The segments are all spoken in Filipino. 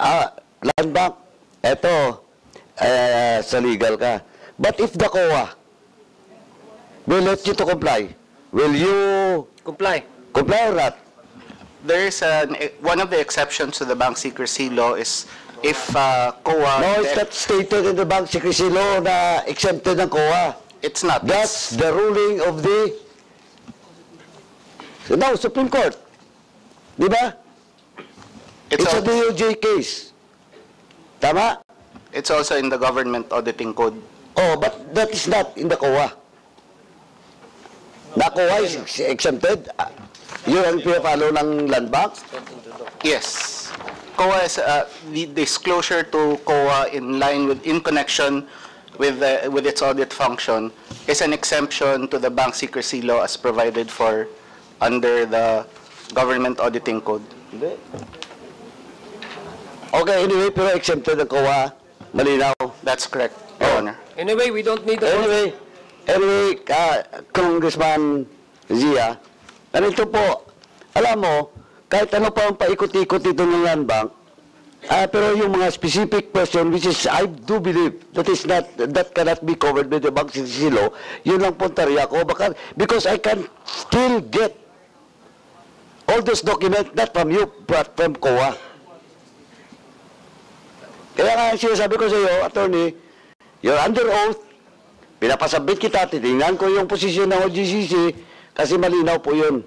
land bank, eto, sa legal ka. But if the COA will let you to comply, will you Comply. comply or not? There is one of the exceptions to the bank secrecy law is if COA... No, it's not stated in the bank secrecy law na exempted ng COA. It's not. That's the ruling of the Supreme Court. Di ba? It's a DOJ case. Tama? It's also in the government auditing code. Oh, but that is not in the COA. The COA is exempted. Yun ang pinapalo ng land bank? Yes. COA is the disclosure to COA in connection with its audit function is an exemption to the bank secrecy law as provided for under the government auditing code. Hindi. Okay, anyway, pero exempted ang COA. Malinaw. That's correct, Your Honor. Anyway, we don't need the... Anyway, Congressman Zia, ganito po, alam mo, kahit ano pa ang paikot-ikot dito ng land bank, pero yung mga specific question, which is, I do believe, that cannot be covered by the bank secrecy law, yun lang puntarya ko, because I can still get all those documents, not from you, but from COA. Kaya nga sinasabi ko sa iyo, attorney, you're under oath, pinapasabit kita, titingnan ko yung posisyon ng OGCC, kasi malinaw po yun.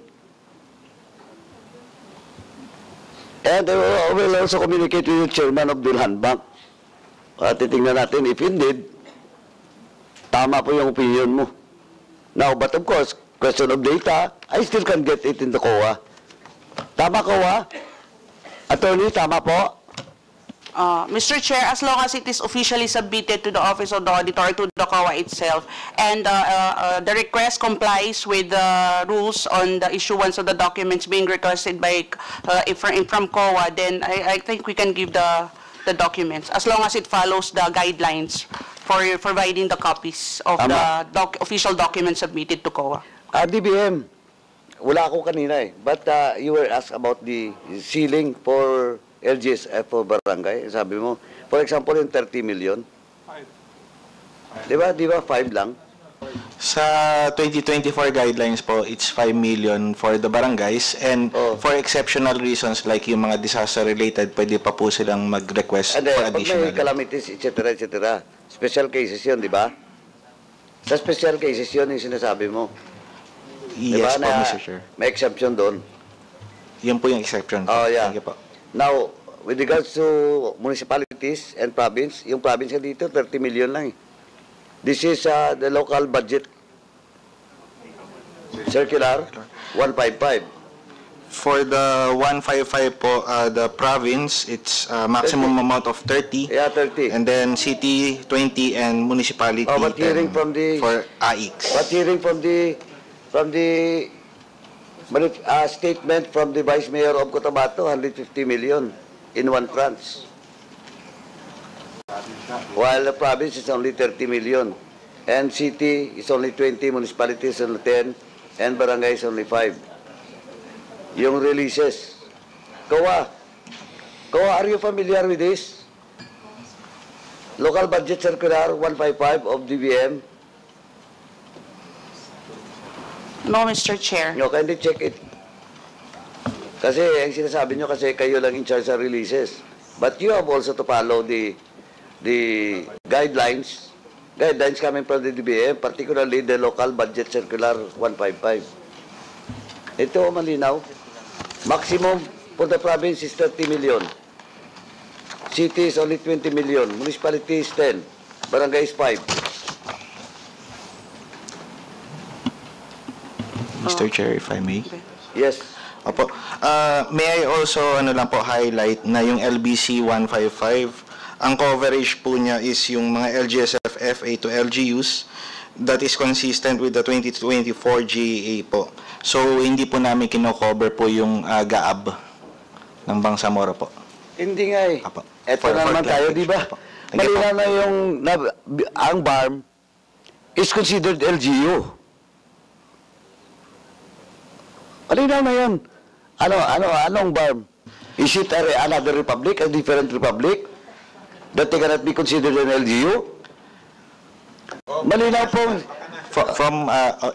And I will also communicate with the chairman of the land bank. Titingnan natin, if indeed, tama po yung opinion mo. Now, but of course, question of data, I still can get it in the COA. Tama, COA? Attorney, tama po? Mr. Chair, as long as it is officially submitted to the Office of the Auditor, to the COA itself, and the request complies with the rules on the issuance of the documents being requested by from COA, then I think we can give the documents, as long as it follows the guidelines for providing the copies of the official documents submitted to COA. DBM, wala ako kanina but you were asked about the ceiling for LGSF for barangay. Sabi mo, for example, yung 30 million. 5. Di ba? 5 lang? Sa 2024 guidelines po, it's 5 million for the barangays and for exceptional reasons like yung mga disaster-related, pwede pa po silang mag-request for additional. Pag may calamities, etc. Special cases yun, di ba? Sa special cases yun yung sinasabi mo. Yes diba, po, Mr. Chair. May exception doon. Yun po yung exception. Oh, yeah. Thank you po. Now, with regards to municipalities and province, yung province dito, 30 million lang eh. This is the local budget circular 155. For the 155 po, the province, it's maximum 30. Amount of 30. Yeah, 30. And then city, 20, and municipality, but hearing from the, for AIX. But hearing from the statement from the Vice Mayor of Cotabato, 150 million in one tranche. While the province is only 30 million. And city is only 20, municipalities only 10, and barangay is only 5. Yung releases. COA, are you familiar with this? Local Budget Circular 155 of DBM. No, Mr. Chair. No, kindly check it. Kasi ang sinasabi nyo kasi kayo lang in charge sa releases. But you have also to follow the guidelines coming from the DBM, particularly the Local Budget Circular 155. Ito malinaw. Maximum for the province is 30 million. City is only 20 million. Municipality is 10. Barangay is 5. Mr. Chair, if I may. Yes. Opo. May I also highlight na yung LBC 155, ang coverage po niya is yung mga LGSF FA to LGUs that is consistent with the 2024 GAA po. So, hindi po namin kino-cover po yung GAAB ng Bangsamoro po. Hindi nga eh. Apo. Eto na naman tayo, di ba? Malinaw na yung ang BARM is considered LGU. Malinaw na yun. Anong BARM? Is it another republic, a different republic, that they cannot be considered an LGU? Malinaw po.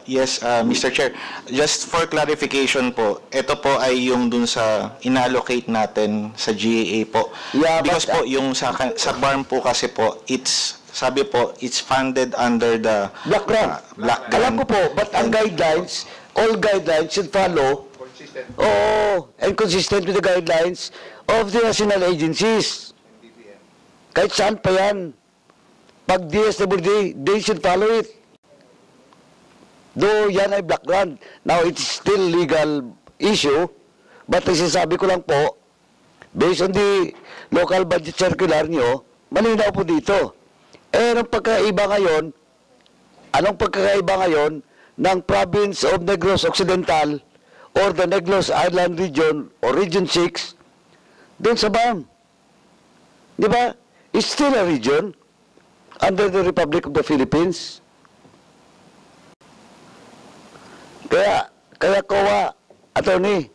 Yes, Mr. Chair, just for clarification po, ito po ay yung dun sa inallocate natin sa GAA po. Yeah, Because but, po, yung sa BARM po kasi po, sabi po, it's funded under the Black grant. Black Alam ko grant. po, but ang guidelines, all guidelines should follow. Oo, and consistent with the guidelines of the national agencies. Kahit saan pa yan. Pag DSWD, they should follow it. Though yan ay black grant. Now, it's still legal issue, but nagsasabi ko lang po, based on the local budget circular nyo, malinaw po dito. Eh, anong pagkakaiba ngayon ng province of Negros Occidental or the Negros Island Region or Region 6 doon sa BAM? Di ba? It's still a region under the Republic of the Philippines. Kaya COA, attorney,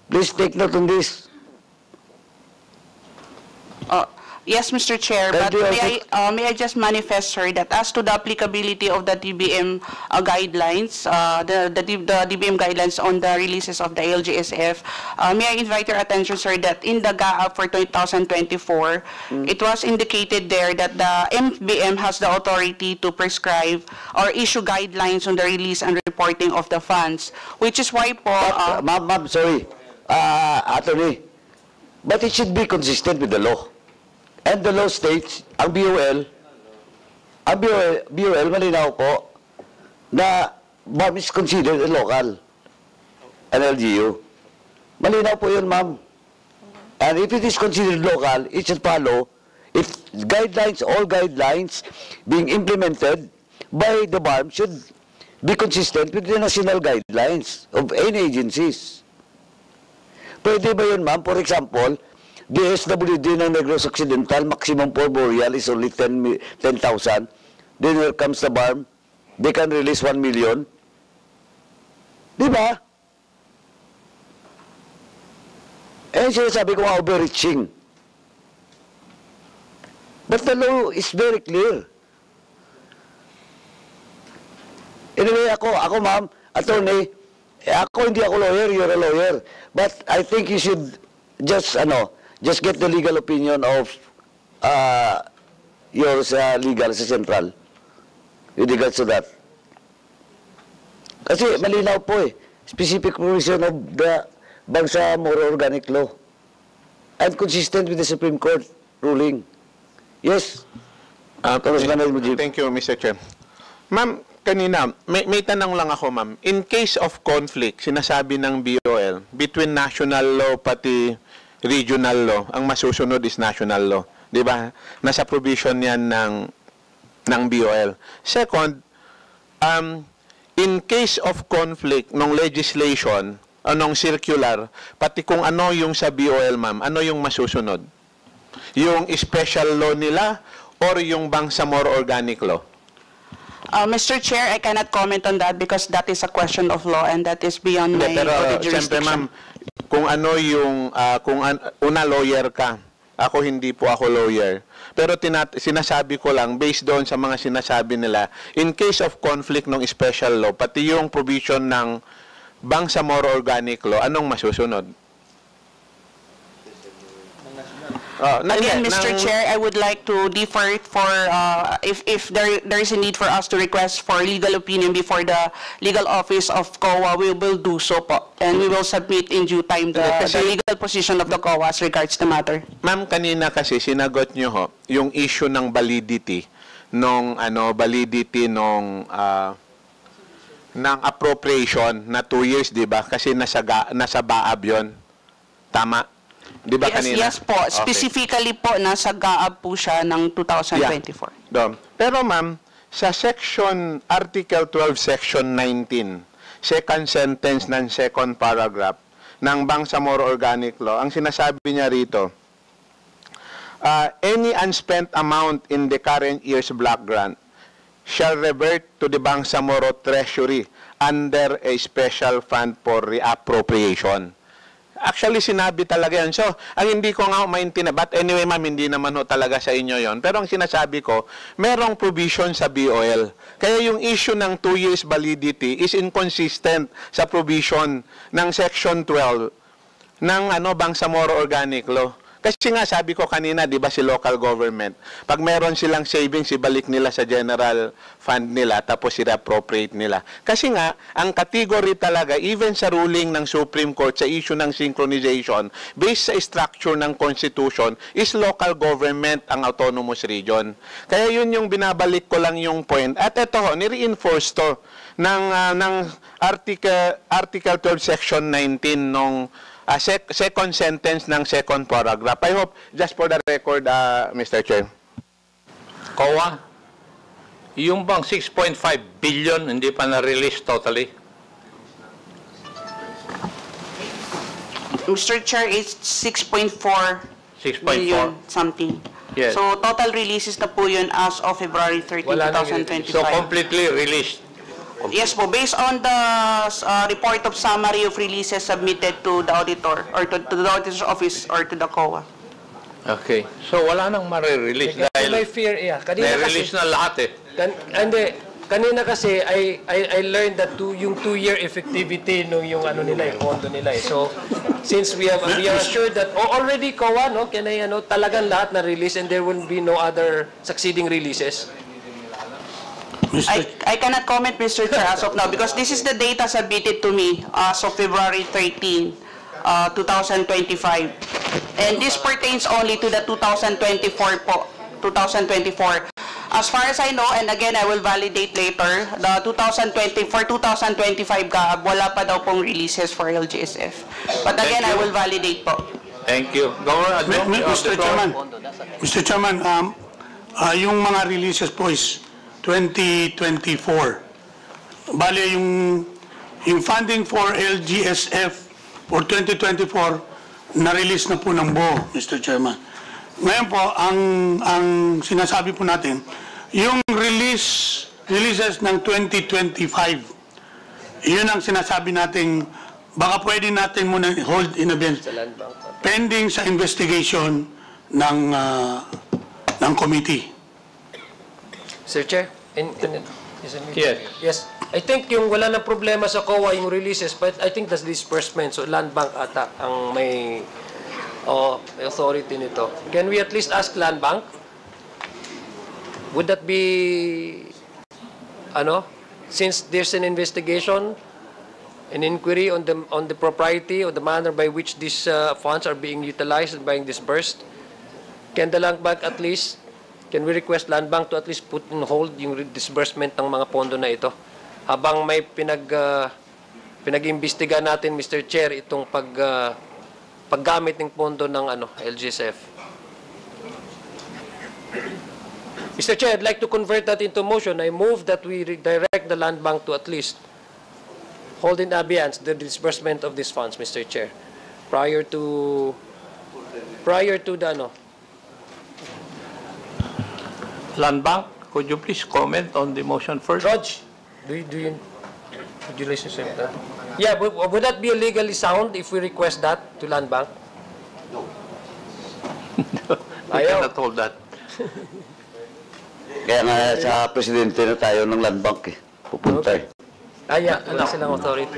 please take note on this. Yes, Mr. Chair, Can but you may I just manifest, sir, that as to the applicability of the DBM guidelines, the DBM guidelines on the releases of the LGSF, may I invite your attention, sir, that in the GAA for 2024, it was indicated there that the MBM has the authority to prescribe or issue guidelines on the release and reporting of the funds, which is why po... Ma'am, sorry, attorney, but it should be consistent with the law. And the law states, ang BOL, malinaw po, na BARM is considered a local, an LGU. Malinaw po yun, ma'am. And if it is considered local, it should follow, if guidelines, all guidelines being implemented by the BARM should be consistent with the national guidelines of any agencies. Pwede ba yun, ma'am? For example, DSWD ng Negros Occidental, maximum for boreal is only 10,000. Then here comes the BARM, they can release 1 million. Di ba? Eh, sinasabi ko nga overreaching. But the law is very clear. Anyway, ako ma'am, attorney, hindi ako lawyer, you're a lawyer. But I think you should just get the legal opinion of yours legal sa central with regards to that. Kasi malinaw po specific provision of the Bangsamoro Organic Law and consistent with the Supreme Court ruling. Yes, Congressman Al-Mujib. Thank you, Mr. Chair. Ma'am, kanina, may tanong lang ako, ma'am. In case of conflict, sinasabi ng BOL, between national law pati regional law, ang masusunod is national law. Di ba? Nasa provision yan ng BOL. Second, in case of conflict ng legislation, anong circular, pati kung ano yung sa BOL, ma'am, ano yung masusunod? Yung special law nila or yung Bangsamoro Organic Law? Mr. Chair, I cannot comment on that because that is a question of law and that is beyond my Pero, jurisdiction. siyempre, ma'am, kung ano yung, una lawyer ka, ako hindi po ako lawyer. Pero sinasabi ko lang, based doon sa mga sinasabi nila, in case of conflict ng special law, pati yung provision ng Bangsamoro Organic Law, anong masusunod? Again, Mr. Chair, I would like to defer for if there is a need for us to request for legal opinion before the legal office of COA, we will do so po. And we will submit in due time the legal position of the COA as regards the matter. Ma'am, kanina kasi sinagot nyo ho, yung issue ng validity ng appropriation na 2 years, di ba? Kasi nasa BAAB yun. Tama? Di ba kanina? Yes po. Okay. Specifically po, nasa GAAB po siya ng 2024. Yeah. Pero ma'am, sa Article 12, Section 19, second sentence ng second paragraph ng Bangsamoro Organic Law, ang sinasabi niya rito, any unspent amount in the current year's block grant shall revert to the Bangsamoro Treasury under a special fund for reappropriation. Actually, sinabi talaga yan. So, ang hindi ko nga maintindihan, but anyway, ma'am, hindi naman ho talaga sa inyo yon. Pero ang sinasabi ko, merong provision sa BOL. Kaya yung issue ng 2 years validity is inconsistent sa provision ng Section 12 ng Bangsamoro Organic Law. Kasi nga sabi ko kanina, di ba si local government, pag meron silang savings, ibalik nila sa general fund nila, tapos i-appropriate nila. Kasi nga, ang category talaga, even sa ruling ng Supreme Court sa issue ng synchronization, based sa structure ng Constitution, is local government ang autonomous region. Kaya yun yung binabalik ko lang yung point. At ito ho, ni-reinforce to ng Article 12, Section 19 nung second sentence ng second paragraph. I hope, just for the record, Mr. Chair. COA, yung bang 6.5 billion hindi pa na-release totally? Mr. Chair, it's 6.4 6.4. million something. Yes. So, total releases na po yun as of February 13, Wala nang 2025. So completely released. Yes po, based on the report of summary of releases submitted to the auditor or to the auditor's office or to the COA. Okay. So wala nang ma-release dahil May fear, yeah. Kanina na-release kasi, na lahat eh. kanina kasi I learned that yung 2-year effectivity nung yung nila, yung pondo nila eh. So, since we are assured that already COA, no, talagang lahat na release and there will be no other succeeding releases. I cannot comment, Mr. Chair, as of now, because this is the data submitted to me as of February 13, 2025. And this pertains only to the 2024 po, 2024. As far as I know, and again, I will validate later, the 2025 GAB, wala pa daw pong releases for LGSF. But again, I will validate po. Thank you. Governor Adjunct, you have the floor. Mr. Chairman, yung mga releases po is 2024. Bale, yung funding for LGSF for 2024, na-release na po ng buo, Mr. Chairman. Ngayon po, ang sinasabi po natin, yung releases ng 2025, yun ang sinasabi natin, baka pwede natin muna hold in abeyance pending sa investigation ng committee. Sir Chair, Yes. Yes. I think yung wala na problema sa COA yung releases, but I think that's disbursement. So Land Bank ata ang may authority nito. Can we at least ask Land Bank? Would that be since there's an investigation, an inquiry on the propriety or the manner by which these funds are being utilized and being disbursed, can the Land Bank at least can we request Land Bank to at least put in hold yung disbursement ng mga pondo na ito? Habang may pinag-imbestiga natin, Mr. Chair, itong paggamit ng pondo ng LGSF. Mr. Chair, I'd like to convert that into motion. I move that we direct the Land Bank to at least hold in abeyance the disbursement of these funds, Mr. Chair, prior to the Land Bank, could you please comment on the motion first? Raj, would you listen to that? Yeah, would that be legally sound if we request that to Land Bank? No. I cannot hold that. Kaya nga sa presidente na tayo ng Land Bank pupunta eh. Yeah, wala silang authority.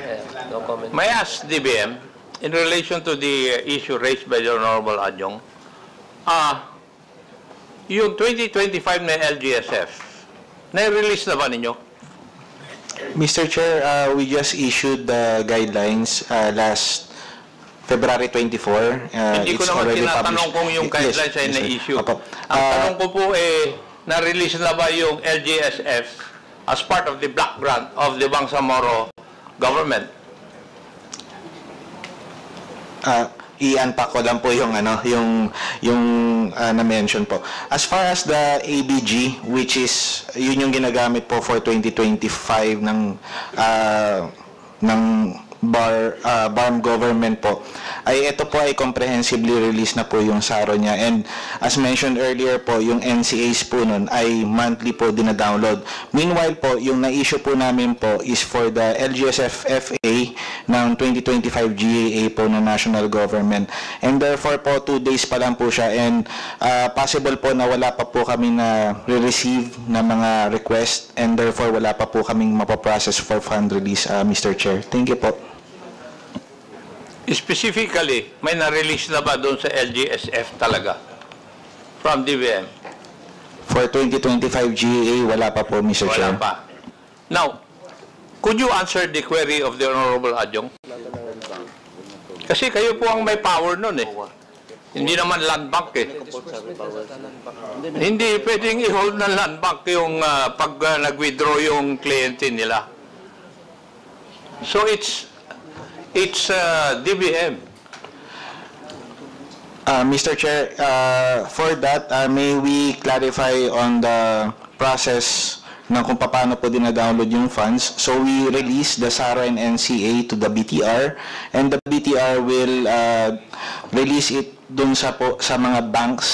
No comment. May I ask DBM, in relation to the issue raised by the Honorable Adjunct, yung 2025 na LGSF, na-release na ba ninyo? Mr. Chair, we just issued the guidelines last February 24. Hindi ko It's naman already tinatanong published. kung yung guidelines ay Yes, sir. na-issue. Opo. Ang tanong ko po na-release na ba yung LGSF as part of the block grant of the Bangsamoro government? I-unpack ko lang po yung na-mention po. As far as the ABG, which is yun yung ginagamit po for 2025 ng BARM government po, ay ito po ay comprehensively released na po yung SARO niya. And as mentioned earlier po, yung NCAs po nun ay monthly po dina-download. Meanwhile po, yung na-issue po namin po is for the LGSF-FA ng 2025 GAA po ng national government. And therefore po, 2 days pa lang po siya, and possible po na wala pa po kami na re-receive na mga request, and therefore wala pa po kaming mapaprocess for fund release, Mr. Chair. Thank you po. Specifically, may na-release na ba doon sa LGSF talaga? From DBM? For 2025 GAA, wala pa po, Mr. Wala Chair. pa. Now, could you answer the query of the Honorable Adjong? Kasi kayo po ang may power nun eh. Hindi naman land bank eh. Hindi pwedeng i-hold ng land bank yung pag nag-withdraw yung kliyente nila. So it's DBM. Mr. Chair, for that, may we clarify on the process ng kung paano po dina-download yung funds. So we release the SARO and NCA to the BTR, and the BTR will release it dun sa mga banks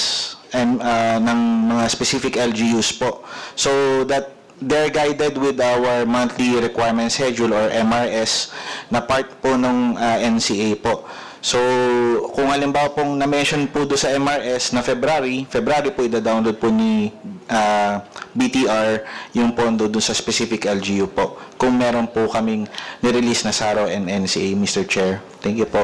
and ng mga specific LGUs po. So that they're guided with our monthly requirement schedule or MRS na part po ng NCA po. So, kung halimbawa pong na-mention po do sa MRS na February po ida-download po ni BTR yung pondo do sa specific LGU po. Kung meron po kaming nirelease na SARO and NCA, Mr. Chair. Thank you po.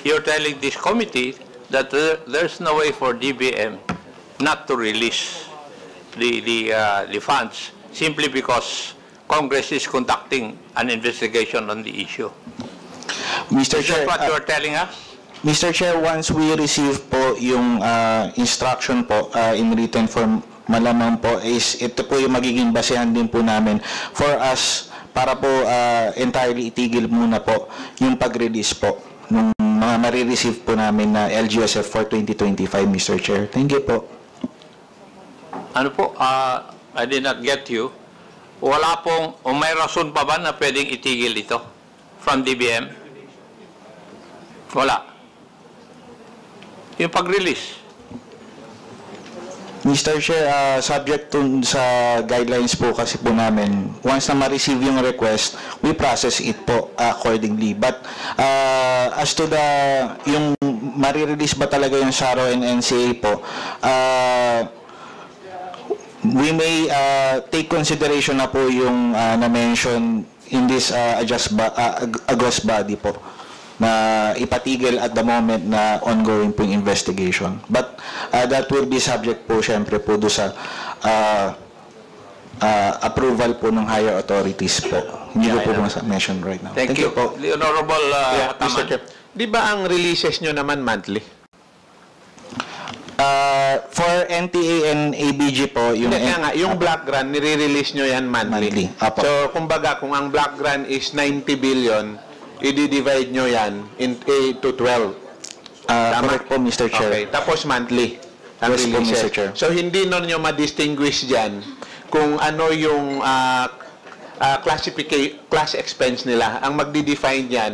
You're telling this committee that there's no way for DBM not to release the funds simply because Congress is conducting an investigation on the issue. Mr. Is Chair, that what you're telling us? Mr. Chair, once we receive po yung instruction po in written form, malamang po is ito po yung magiging basehan din po namin for us para po entirely itigil muna po yung pag-release po ng mga marireceive po namin na LGSF for 2025, Mr. Chair. Thank you po. Ano po? I did not get you. Wala pong, o may rason pa ba na pwedeng itigil ito from DBM? Wala. Yung pag-release. Mr. Chair, subject to sa guidelines po kasi po namin, once na ma-receive yung request, we process it po accordingly. But as to the, yung ma-release ba talaga yung SARO and NCA po, we may take consideration na po yung na-mention in this August body po na ipatigil at the moment na ongoing po yung investigation. But that will be subject po syempre po do sa approval po ng higher authorities po. Hindi ko po mention right now. Thank you po. The Honorable Mr. Chair. Di ba ang releases nyo naman monthly? For NTA and ABG po, yung Kaya nga, yung Black Grant, nire-release nyo yan monthly. Apo. So, kumbaga, kung ang Black Grant is 90 billion, i-divide nyo yan in 8 to 12. Correct po, Mr. Chair. Okay, tapos monthly ang Yes po, releases. Mr. Chair. So, hindi nun nyo ma-distinguish dyan kung ano yung class expense nila. Ang magdi-define yan,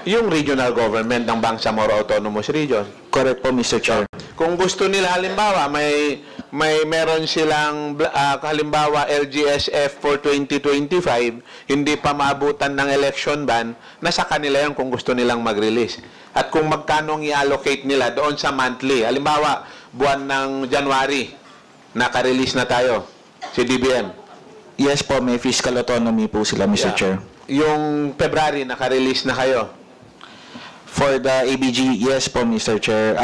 yung regional government ng Bangsamoro Autonomous Region. Correct po, Mr. Chair. Kung gusto nila halimbawa meron silang halimbawa LGSF for 2025, hindi pa maabutan ng election ban, nasa kanila yan kung gusto nilang mag-release. At kung magkano i-allocate nila doon sa monthly. Halimbawa, buwan ng January, naka-release na tayo si DBM. Yes po, may fiscal autonomy po sila, Mr. Chair. Yung February, naka-release na kayo. For the ABG, yes po, Mr. Chair.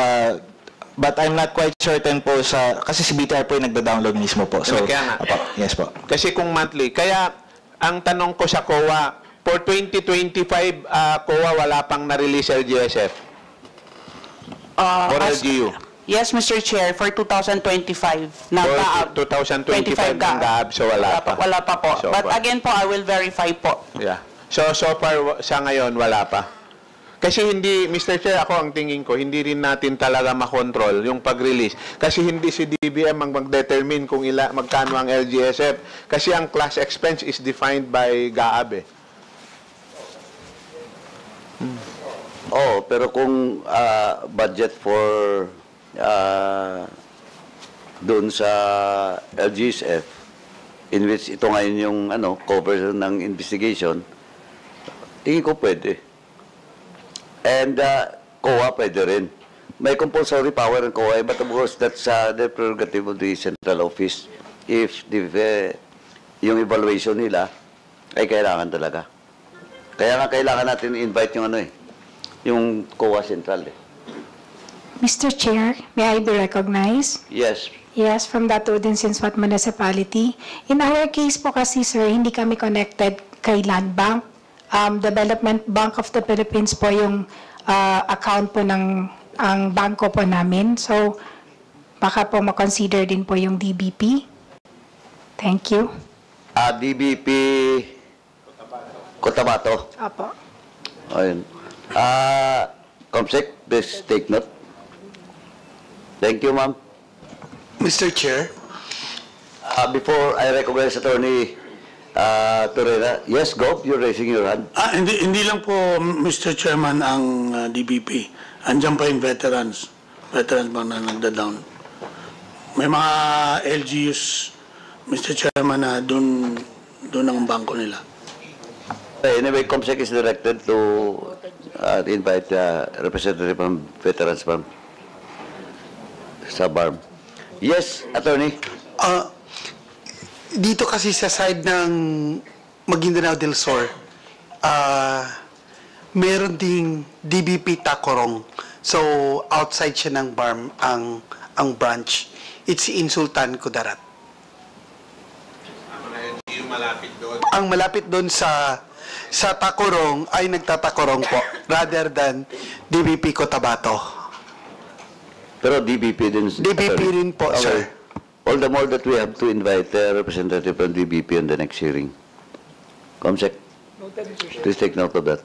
But I'm not quite certain po kasi si BTR po yung nagda-download mismo po. So, kaya nga. Yes po. Kasi kung monthly. Kaya, ang tanong ko sa COA, for 2025, COA wala pang na-release LGSF? Or LGU? Yes, Mr. Chair, for 2025 na GAAB. 2025 ng GAAB, so wala pa. Wala pa po. So But far. again po, I will verify po. Yeah. So far, sa ngayon, wala pa. Kasi hindi, Mr. Chair, ako ang tingin ko, hindi rin natin talaga makontrol yung pag-release. Kasi hindi si DBM ang mag-determine kung magkano ang LGSF. Kasi ang class expense is defined by GAAB eh. Oo, pero kung budget for doon sa LGSF, in which ito ngayon yung cover ng investigation, tingin ko pwede. And COA pwede rin. May compulsory power ng COA, but of course that's the prerogative of the central office if yung evaluation nila ay kailangan talaga. Kaya nga kailangan natin invite yung yung COA Central. Mr. Chair, may I be recognized? Yes. Yes, from Datudan Sinswat Municipality. In our case po kasi, sir, hindi kami connected kay Land Bank. Development Bank of the Philippines po yung account po ng ang bangko po namin. So, baka po makonsider din po yung DBP. Thank you. DBP Cotabato. Apo. Ayun. Comsec, please take note. Thank you, ma'am. Mr. Chair, Before I recognize Attorney Torreira, yes, Gov, you're raising your hand. Hindi lang po, Mr. Chairman, ang DBP. Andiyan pa yung veterans. Veterans ba na nagda-down? May mga LGUs, Mr. Chairman, na doon ang bangko nila. Anyway, Comsec is directed to invite representative from veterans from sa BARM. Yes, Attorney. dito kasi sa side ng Maguindanao del Sur, meron ding DBP Tacorong. So, outside siya ng BARM ang branch. It's in Sultan Kudarat. Ang malapit doon sa Tacorong ay nagtatacorong po rather than DBP Cotabato. Pero DBP din. DBP rin po, Okay. sir. All the more that we have to invite a representative from DBP on the next hearing. Comsec, please take note of that.